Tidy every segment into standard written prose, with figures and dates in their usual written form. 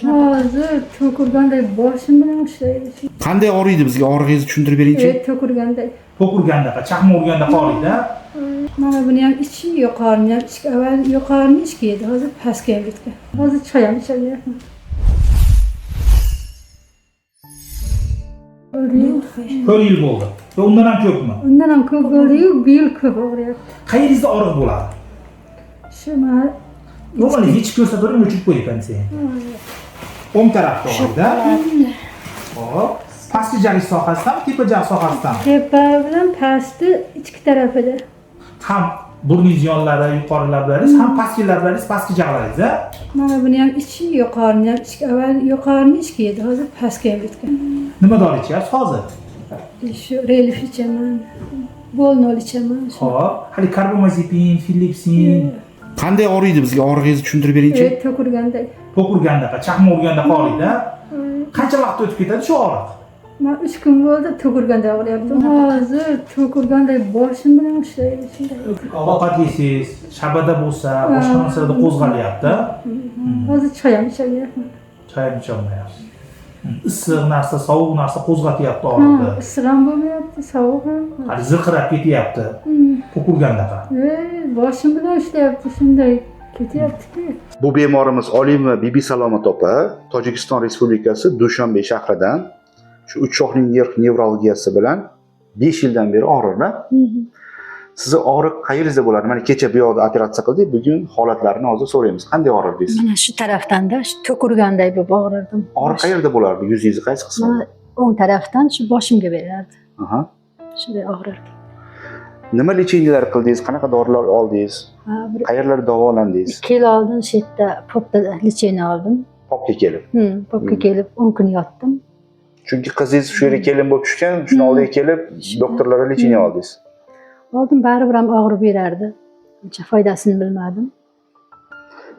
Hozir to'kilganday boshim bilan ushlaydi. Qanday og'riydi, bizga og'rig'ingizni tushuntirib beringchi. To'kilganday. To'kilganda, chaqma urganda qoldi-da. Mana buni ham ichim yuqorini ham ichga avval yuqorini ichga edi, hozir pastga ham ketgan. Hozir choy ham ichaverman. Ko'p yil bo'ldi. Va undan ham ko'pmi? Undan ham ko'p bo'ldi-yu, bu yil ko'p og'riyapti. Qayeringizda og'riq bo'ladi? Shu mana Normal hech ko'rsatuvni o'chirib qo'ying qancha. O'ng tarafda og'riydi. Hop. Pastki jag'ish sohasidan, tepa jag' sohasidan. tepa bilan pasti ichki tarafida. Ham burningiz yonlari, yuqori lablaringiz, ham pastki lablaringiz, pastki jag'laringiz, a? Mana buni ham ichim yuqorini ham ichga avval yuqorini ichga edi, hozir pastga ham ketgan. Nima dori ichyapsiz hozir? Shu relif ichaman, bolnol ichaman. Hop, hali karbamazepin, filipsin, Qanday og'riydi, bizga og'rig'ingizni tushuntirib beringchi. To'kilganday. to'kilganda, chaqma urganda qoldi-da. Qancha vaqt o'tib ketadi shu og'riq? Men 3 kun bo'ldi to'kilganday og'riyapti. Hozir to'kilganday boshim bilan ushlaydi shunday. Ovqat yeysiz, shabada bo'lsa, boshqa narsalarda qo'zg'alyapti. Hozir choy ham ichaverman. Choy ham icholmayapsiz. Issiq narsa, sovuq narsa qo'zg'atyapti og'riqni. Issiq ham bo'lmayapti, sovuq ham. Hali zirqirab ketyapti. To'kilgandaqa. Boshim bilan ushlayapti shunday ketyapti-ku. Bu bemorimiz Olima Bibi Salomat opa, Tojikiston Respublikasi Dushanbe shahridan shu uch shoxning nerv nevralgiyasi bilan 5 yildan beri og'riqda. Sizni og'riq qayeringizda bo'ladi? Mana kecha bu yoqda operatsiya qildik, bugun holatlarini hozir so'raymiz. Qanday og'rirdingiz? Mana shu tarafdan-da shu to'kilganday bo'lib og'rirdim. Og'riq qayerda bo'lardi? Yuzingizni qaysi qismida? Mana o'ng tarafdan shu boshimga berardi. Aha. Shunday og'rirdi. Nima lecheniyalar qildingiz? Qanaqa dorilar oldingiz? Qayerlarda davolandingiz? 2 yil oldin shu yerda popda lecheniya oldim. Popga kelib. Popga kelib 10 kun yotdim. Chunki qizingiz shu yerga kelin bo'lib tushgan, shuni oldiga kelib doktorlarga lecheniya oldingiz. Oldim baribir ham og'rib berardi. Uncha foydasini bilmadim.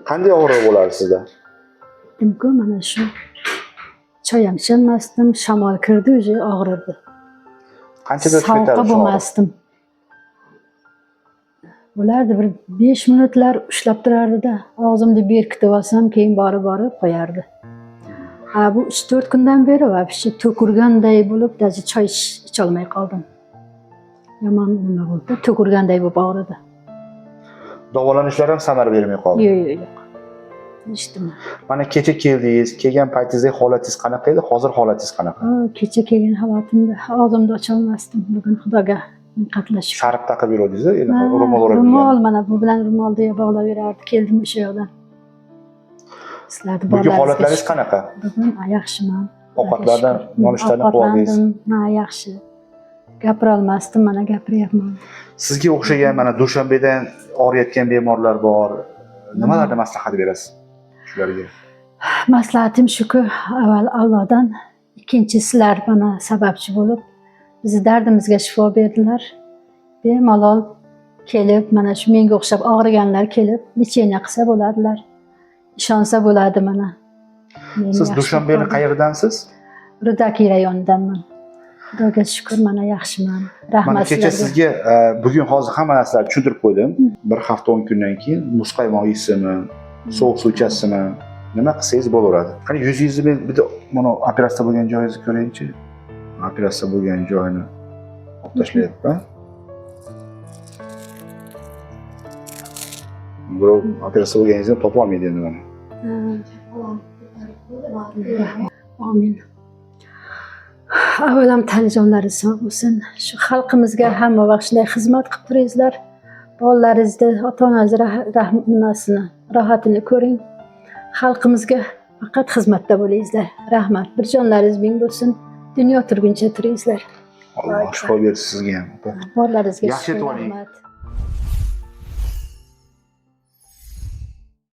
Qanday og'riq bo'lardi sizda? Dedim-ku mana shu choy ham icholmasdim, shamol kirdi o'zi og'rirdi. Qanchada o'tib Sovuqqa ketadi? bo'lmasdim. Bulardi bir 5 minutlar ushlab turardi-da, og'zimni berkitib olsam, keyin borib qo'yardi. Ha, bu 3-4 kundan beri vobshe to'kilganday bo'lib, даже choy icholmay qoldim. Yomon nima bo'ldi? To'kilganday bo'lib og'ridi. Davolanishlar ham samara bermay qoldi. Yo'q. Eshitdim. Mana kecha keldingiz, kelgan paytingizda holatingiz qanaqa edi? Hozir holatingiz qanaqa? Kecha kelgan holatimda og'zimni ocholmasdim. Bugun Xudoga qatnashib. Sharf taqib yurardingiz, ro'mol o'rab Ro'mol mana bu bilan ro'molda bog'lab yurardi. Keldim o'sha yoqdan. Sizlarni bugun holatlaringiz qanaqa? Bugun yaxshiman. Ovqatlardan, nonushtadan qilib oldingiz? Ha, yaxshi. Gapira olmasdim, mana gapiryapman. Sizga o'xshagan mana Dushanbedan og'riyotgan bemorlar bor. Nimalarni maslahat berasiz shularga? Maslahatim shuki, avval Allohdan, ikkinchi sizlar mana sababchi bo'lib, bizni dardimizga shifo berdilar. Bemalol kelib, mana shu menga o'xshab og'riganlar kelib, lecheniya qilsa bo'ladilar. Ishonsa bo'ladi mana. Siz Dushanbening qayerdansiz? Rudaki rayonidanman. Xudoga shukr, mana yaxshiman. Rahmat. Mana kecha sizga bugun hozir hamma narsalarni tushuntirib qo'ydim. Bir hafta 10 kundan keyin muzqaymoq yeysizmi, sovuq suv ichasizmi, nima qilsangiz bo'laveradi. Qani yuzingizni men bitta mana operatsiya bo'lgan joyingizni ko'raychi. Operatsiya bo'lgan joyini olib tashlayapman. Birov operatsiya bo'lganingizni topa olmaydi endi mana. Amin. Avvalam tanijonlari sog' bo'lsin. Shu xalqimizga hamma vaqt shunday xizmat qilib turingizlar. Bolalaringizni, ota-onangizni rohatini ko'ring. Xalqimizga faqat xizmatda bo'lingizlar. Rahmat. Bir jonlaringiz ming bo'lsin. Dunyo turguncha turingizlar. Alloh shifo bersin sizga ham. Borlaringizga Yaxshi etib oling. rahmat.